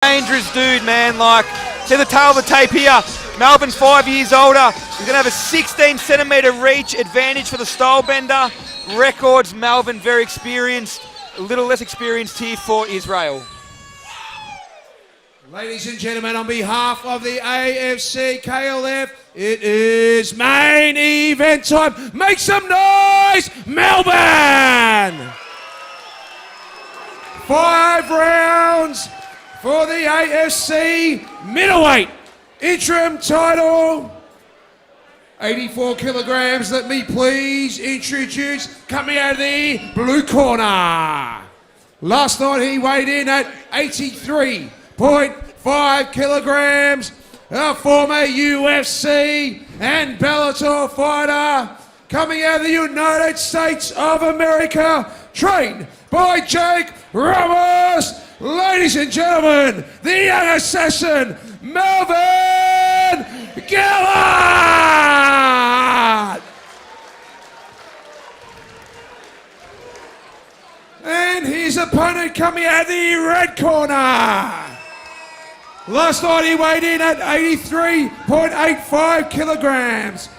Dangerous dude, man. Like, see the tail of the tape here. Melvin's 5 years older. He's going to have a 16 centimetre reach advantage for the style bender. Records, Melvin very experienced. A little less experienced here for Israel. Ladies and gentlemen, on behalf of the AFC KLF, it is main event time. Make some noise, Melbourne! 5 rounds for the AFC middleweight interim title. 84 kilograms. Let me please introduce, coming out of the blue corner. Last night he weighed in at 83.5 kilograms. A former UFC and Bellator fighter, coming out of the United States of America, trained by Jake Ramos. Ladies and gentlemen, the young assassin, Melvin Gillard! And his opponent coming out of the red corner. Last night he weighed in at 83.85 kilograms.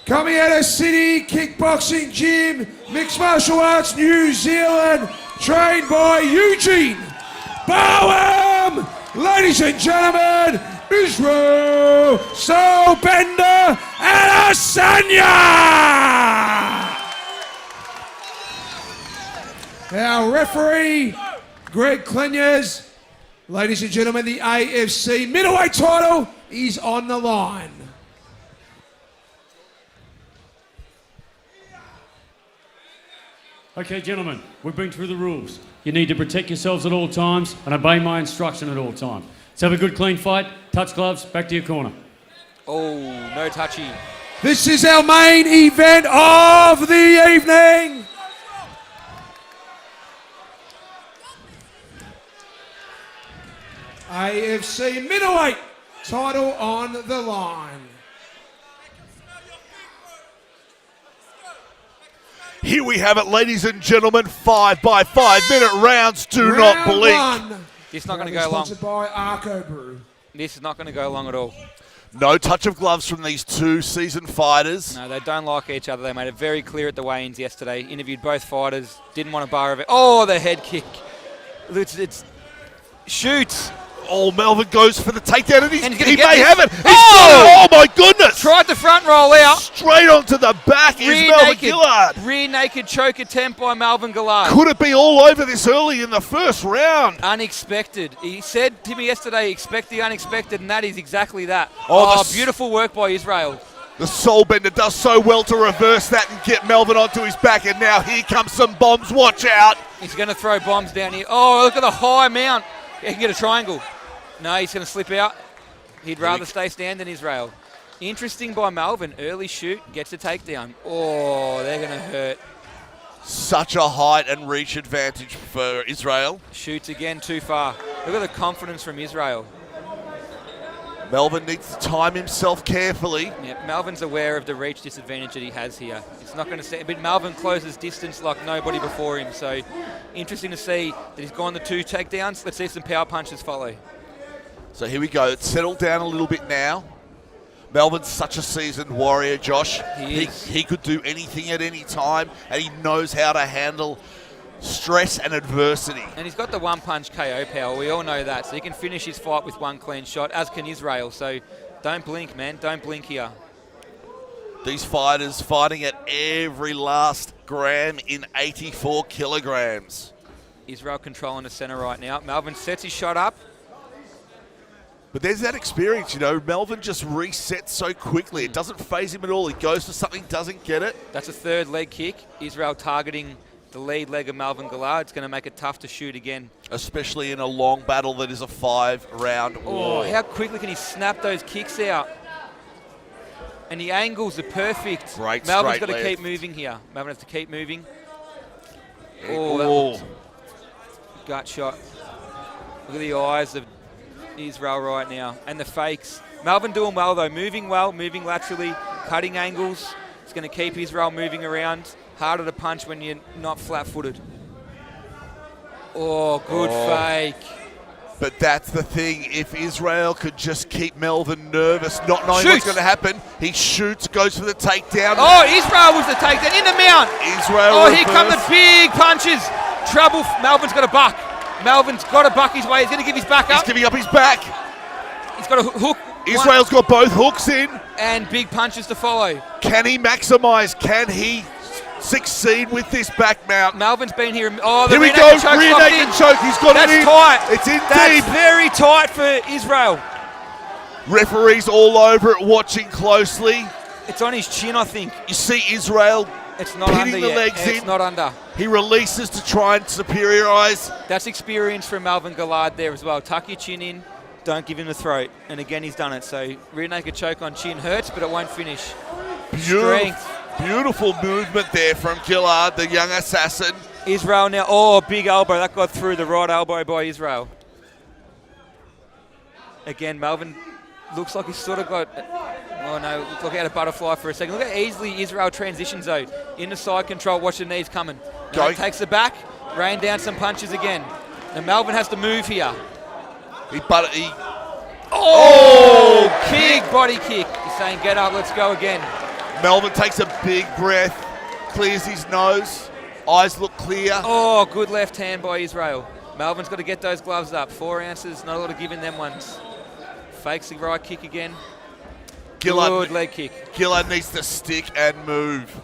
Coming out of City Kickboxing Gym, Mixed Martial Arts, New Zealand, trained by Eugene Bowen. Ladies and gentlemen, Israel Soulbender Adesanya. Our referee, Greg Clenyers. Ladies and gentlemen, the AFC middleweight title is on the line. Okay, gentlemen, we've been through the rules. You need to protect yourselves at all times and obey my instruction at all times. Let's have a good, clean fight. Touch gloves, back to your corner. Oh, no touchy. This is our main event of the evening. AFC middleweight title on the line. Here we have it, ladies and gentlemen, 5 by 5 minute rounds. Do not blink. This is not going to go long. Sponsored by Arco Brew. This is not going to go long at all. No touch of gloves from these two seasoned fighters. No, they don't like each other. They made it very clear at the weigh-ins yesterday. Interviewed both fighters. Didn't want a bar of it. Oh, the head kick. It's shoots. Oh, Melvin goes for the takedown, and he may have it. Oh! Oh, my goodness. Tried the front roll out. Straight onto the back is Melvin Gillard. Rear naked choke attempt by Melvin Gillard. Could it be all over this early in the first round? Unexpected. He said to me yesterday, expect the unexpected, and that is exactly that. Oh, beautiful work by Israel. The Soulbender does so well to reverse that and get Melvin onto his back, and now here comes some bombs. Watch out. He's going to throw bombs down here. Oh, look at the high mount. He can get a triangle. No, he's going to slip out. He'd rather stay stand than Israel. Interesting by Melvin. Early shoot, gets a takedown. Oh, they're going to hurt. Such a height and reach advantage for Israel. Shoots again too far. Look at the confidence from Israel. Melvin needs to time himself carefully. Yeah, Melvin's aware of the reach disadvantage that he has here. It's not going to stay, but Melvin closes distance like nobody before him. So interesting to see that he's gone the 2 takedowns. Let's see if some power punches follow. So here we go. It's settled down a little bit now. Melvin's such a seasoned warrior, Josh. He could do anything at any time, and he knows how to handle stress and adversity. And he's got the one-punch KO power. We all know that. So he can finish his fight with one clean shot, as can Israel. So don't blink, man. Don't blink here. These fighters fighting at every last gram in 84 kilograms. Israel controlling the center right now. Melvin sets his shot up. But there's that experience, you know. Melvin just resets so quickly. It doesn't faze him at all. He goes for something, doesn't get it. That's a third leg kick. Israel targeting the lead leg of Melvin Gillard. It's going to make it tough to shoot again. Especially in a long battle that is a 5-round war. Oh, how quickly can he snap those kicks out? And the angles are perfect. Great Melvin's got to left. keep moving here. Melvin has to keep moving. Oh, gut shot. Look at the eyes of Israel right now. And the fakes. Melvin doing well, though. Moving well, moving laterally, cutting angles. It's going to keep Israel moving around. Harder to punch when you're not flat-footed. Oh, good fake. But that's the thing. If Israel could just keep Melvin nervous, not knowing Shoots. what's going to happen, he shoots, goes for the takedown. Oh, Israel was the takedown in the mount. Israel Oh, here come the reversed. big punches. Trouble. Melvin's got a buck. Melvin's got to buck his way. He's going to give his back He's up. giving up his back. He's got a hook. Israel's got both hooks in. And big punches to follow. Can he maximise? Can he succeed with this back mount? Melvin's been here. Oh, the Here we rear go, naked choke's rear locked naked in. choke. He's got That's it in. tight. It's in That's deep. very tight for Israel. Referees all over it, watching closely. It's on his chin, I think. You see Israel It's not pinning under the yet. legs It's in. not under. He releases to try and superiorize. That's experience from Melvin Gillard there as well. Tuck your chin in. Don't give him the throat. And again, he's done it. So rear naked choke on chin hurts, but it won't finish. Strength. Beautiful movement there from Gillard, the young assassin. Israel now. Oh, big elbow. That got through the right elbow by Israel. Again, Melvin looks like he's sort of got... Oh, no. Looks like he had a butterfly for a second. Look how easily Israel transitions, though. Into side control. Watch the knees coming. Now Go. he takes the back. Rain down some punches again. And Melvin has to move here. Oh! Big body kick. He's saying, get up, let's go again. Melvin takes a big breath, clears his nose, eyes look clear. Oh, good left hand by Israel. Melvin's got to get those gloves up. 4 ounces, not a lot of giving them ones. Fakes the right kick again. Good leg kick. Gillard needs to stick and move.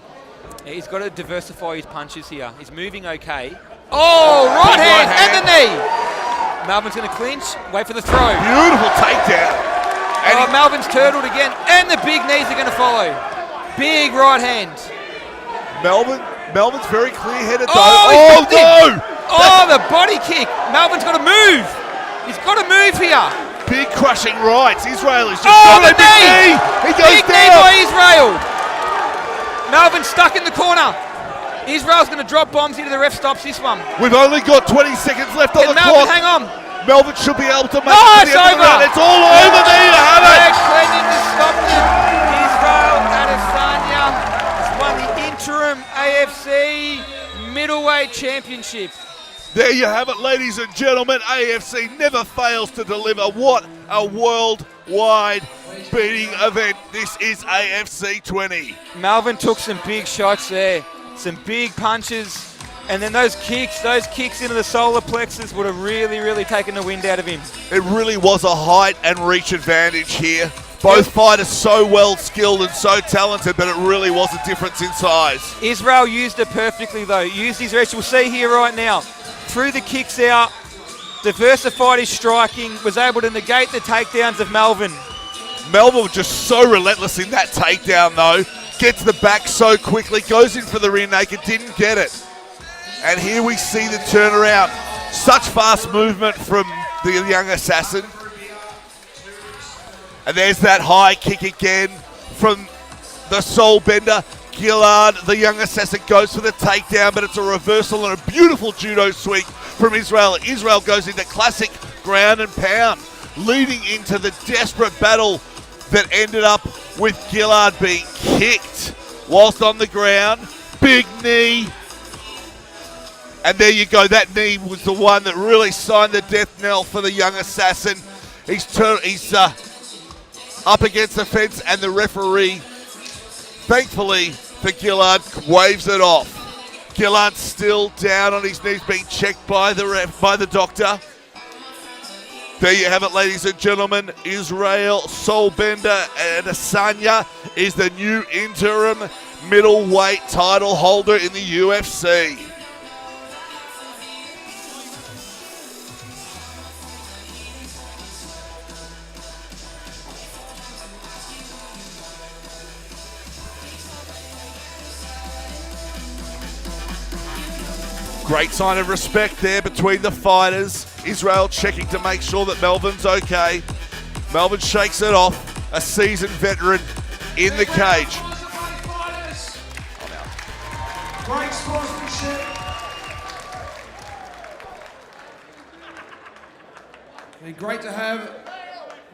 Yeah, he's got to diversify his punches here. He's moving okay. Oh, right hand and the knee. Melvin's going to clinch. Wait for the throw. Beautiful takedown. And Melvin's turtled again. And the big knees are going to follow. Big right hand. Melvin's very clear-headed though. Oh, no! Oh, the body kick. Melvin's got to move. He's got to move here. Big crushing rights. Israel is just Oh, got the a big knee. He goes Big knee down. by Israel. Melvin's stuck in the corner. Israel's going to drop bombs into the ref stops this one. We've only got 20 seconds left on Can the Melvin clock. hang on? Melvin should be able to make No, it to it's the end of the over. round. It's all over. There you have it. Clenching to stop it. Israel Adesanya has won the interim AFC middleweight championship. There you have it, ladies and gentlemen. AFC never fails to deliver. What a worldwide beating event. This is AFC 20. Melvin took some big shots there, some big punches, and then those kicks into the solar plexus would have really, really taken the wind out of him. It really was a height and reach advantage here. Both fighters so well skilled and so talented, but it really was a difference in size. Israel used it perfectly though, used his reach. We'll see here right now. Threw the kicks out, diversified his striking, was able to negate the takedowns of Melvin. Melvin was just so relentless in that takedown though. Gets the back so quickly, goes in for the rear naked, didn't get it. And here we see the turnaround. Such fast movement from the young assassin. And there's that high kick again from the soul bender. Gillard, the young assassin, goes for the takedown, but it's a reversal and a beautiful judo sweep from Israel. Israel goes into classic ground and pound, leading into the desperate battle that ended up with Gillard being kicked whilst on the ground. Big knee. And there you go. That knee was the one that really signed the death knell for the young assassin. He's up against the fence, and the referee, thankfully for Gillard, waves it off. Gillard's still down on his knees, being checked by the doctor. There you have it, ladies and gentlemen. Israel Soulbender Adesanya is the new interim middleweight title holder in the UFC. Great sign of respect there between the fighters. Israel checking to make sure that Melvin's okay. Melvin shakes it off. A seasoned veteran in the cage. Great sportsmanship. And great to have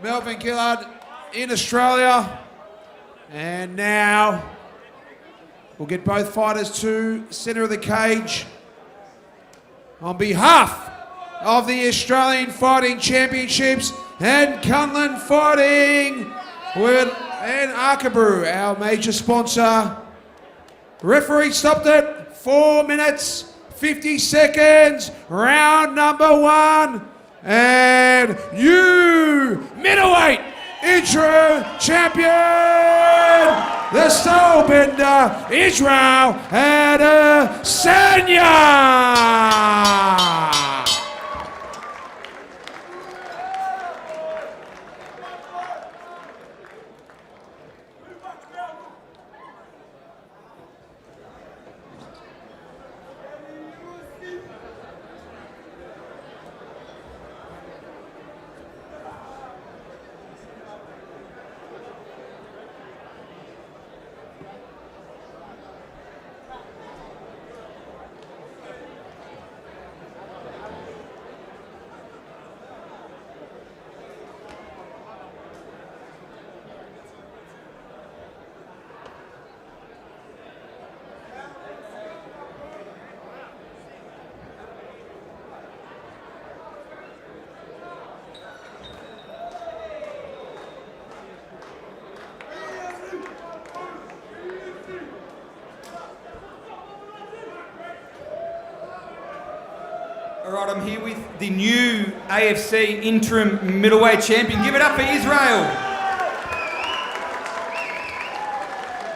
Melvin Gillard in Australia. And now we'll get both fighters to centre of the cage. On behalf of the Australian Fighting Championships, and Cunlin Fighting and Arkabrew, our major sponsor. Referee stopped it, 4 minutes, 50 seconds, round number 1. And you, middleweight interim champion, the Soulbender, Israel Adesanya. All right, I'm here with the new AFC interim middleweight champion. Give it up for Israel.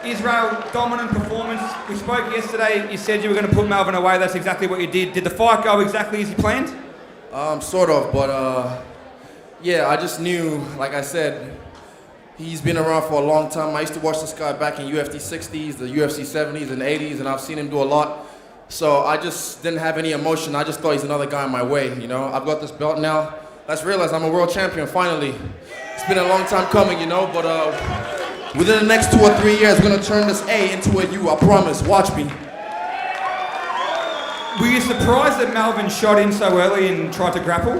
Israel, dominant performance. We spoke yesterday. You said you were going to put Melvin away. That's exactly what you did. Did the fight go exactly as you planned? Sort of, but yeah, I just knew, like I said, he's been around for a long time. I used to watch this guy back in UFC 60s, the UFC 70s and 80s, and I've seen him do a lot. So I just didn't have any emotion. I just thought he's another guy in my way, you know. I've got this belt now. Let's realize I'm a world champion, finally. It's been a long time coming, you know, but within the next 2 or 3 years, we're gonna turn this A into a U, I promise. Watch me. Were you surprised that Melvin shot in so early and tried to grapple?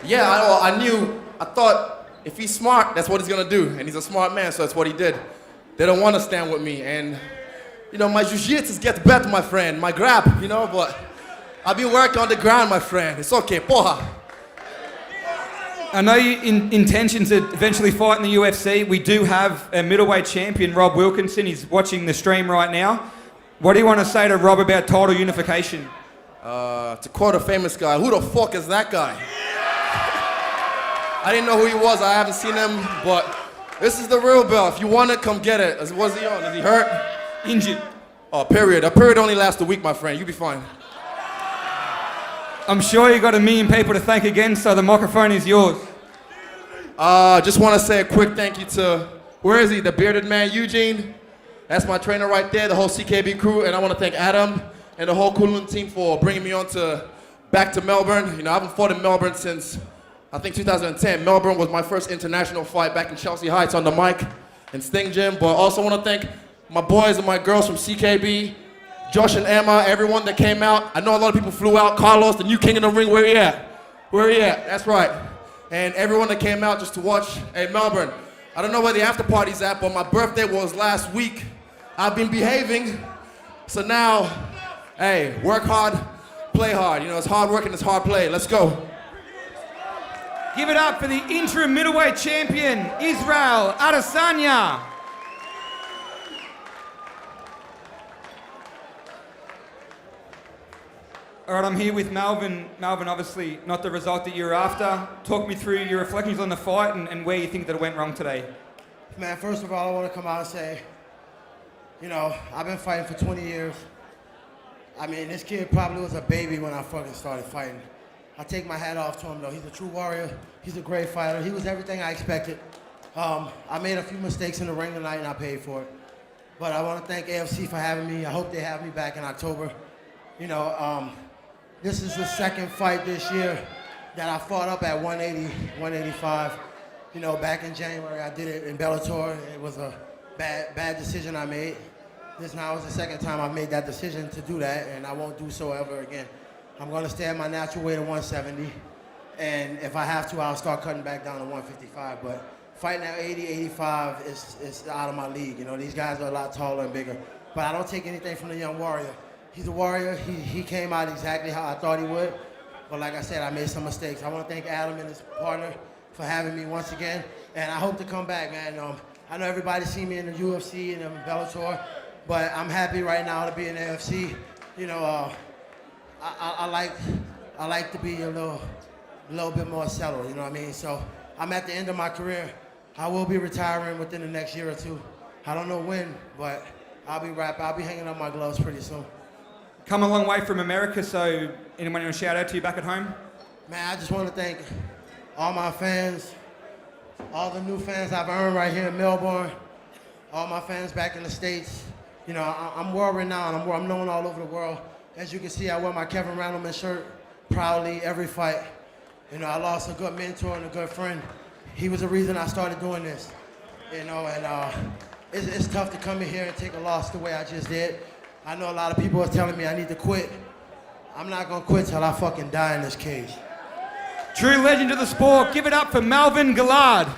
Yeah, I thought if he's smart, that's what he's gonna do. And he's a smart man, so that's what he did. They don't wanna stand with me, and you know, my jiu-jitsu gets better, my friend, my grab, you know, but I've been working on the ground, my friend. It's okay, porra. I know you intentions to eventually fight in the UFC. We do have a middleweight champion, Rob Wilkinson. He's watching the stream right now. What do you want to say to Rob about title unification? To quote a famous guy, who the fuck is that guy? I didn't know who he was. I haven't seen him, but this is the real belt. If you want it, come get it. What's he on? Is he hurt? Injured. Oh, period. A period only lasts a week, my friend. You'll be fine. I'm sure you got a million people to thank again, so the microphone is yours. Just want to say a quick thank you to, where is he? The bearded man, Eugene. That's my trainer right there, the whole CKB crew. And I want to thank Adam and the whole Kunlun team for bringing me back to Melbourne. You know, I haven't fought in Melbourne since, I think, 2010. Melbourne was my first international fight back in Chelsea Heights on the mic in Sting Gym. But I also want to thank my boys and my girls from CKB, Josh and Emma, everyone that came out. I know a lot of people flew out. Carlos, the new king in the ring, where he at? Where he at? That's right. And everyone that came out just to watch. Hey, Melbourne, I don't know where the after party's at, but my birthday was last week. I've been behaving. So now, hey, work hard, play hard. You know, it's hard work and it's hard play. Let's go. Give it up for the interim middleweight champion, Israel Adesanya. All right, I'm here with Melvin. Melvin, obviously not the result that you were after. Talk me through your reflections on the fight and where you think that it went wrong today. Man, first of all, I want to come out and say, you know, I've been fighting for 20 years. I mean, this kid probably was a baby when I fucking started fighting. I take my hat off to him, though. He's a true warrior. He's a great fighter. He was everything I expected. I made a few mistakes in the ring tonight, and I paid for it. But I want to thank AFC for having me. I hope they have me back in October. You know, this is the second fight this year that I fought up at 180, 185. You know, back in January, I did it in Bellator. It was a bad decision I made. This now is the second time I've made that decision to do that, and I won't do so ever again. I'm going to stay at my natural weight of 170, and if I have to, I'll start cutting back down to 155. But fighting at 80, 85 is out of my league. You know, these guys are a lot taller and bigger. But I don't take anything from the young warrior. He's a warrior. He came out exactly how I thought he would. But like I said, I made some mistakes. I want to thank Adam and his partner for having me once again, and I hope to come back, man. I know everybody see me in the UFC and in Bellator, but I'm happy right now to be in the AFC. You know, I like to be a little bit more settled. You know what I mean? So I'm at the end of my career. I will be retiring within the next year or two. I don't know when, but I'll be hanging up my gloves pretty soon. Come a long way from America, so anyone want to shout out to you back at home? Man, I just want to thank all my fans, all the new fans I've earned right here in Melbourne, all my fans back in the States. You know, I'm world renowned. I'm known all over the world. As you can see, I wear my Kevin Randleman shirt proudly every fight. You know, I lost a good mentor and a good friend. He was the reason I started doing this. You know, and it's tough to come in here and take a loss the way I just did. I know a lot of people are telling me I need to quit. I'm not gonna quit till I fucking die in this cage. True legend of the sport. Give it up for Melvin Gillard.